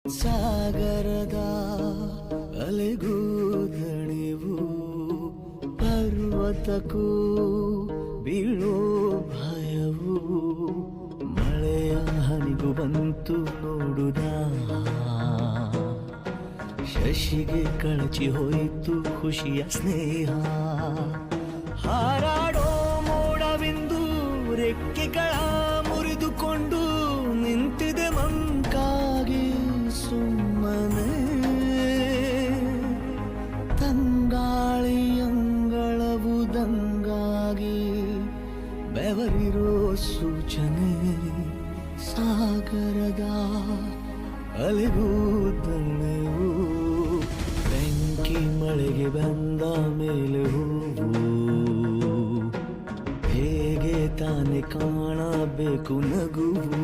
ಸಾಗರದ ಅಲೆಗೂ ದಣಿವು ಪರ್ವತಕ್ಕೂ ಬೀಳೋ ಭಯವು ಮಳೆಯ ಹನಿಗೂ ಬಂತು ನೋಡುದ ಶಶಿಗೆ ಕಳಚಿ ಹೋಯಿತು ಖುಷಿಯ ಸ್ನೇಹ ಹಾರಾಡೋ ಮೋಡವಿಂದು ರೆಕ್ಕೆಗಳ ಮುರಿದುಕೊಂಡು ನಿಂತಿದೆ ಮಂಕಾಗಿ ಸುಮ್ಮನೆ ತಂಗಾಳಿಯಂಗಳವು ದಂಗಾಗಿ ಬೆವರಿರೋ ಸೂಚನೆ ಸಾಗರದ ಅಲೆಗೂ ದಣಿವು ಬೆಂಕಿ ಮಳೆಗೆ ಬಂದ ಮೇಲೆ ಹೂವು ಹೇಗೆ ತಾನೆ ಕಾಣಬೇಕು ನಗುವು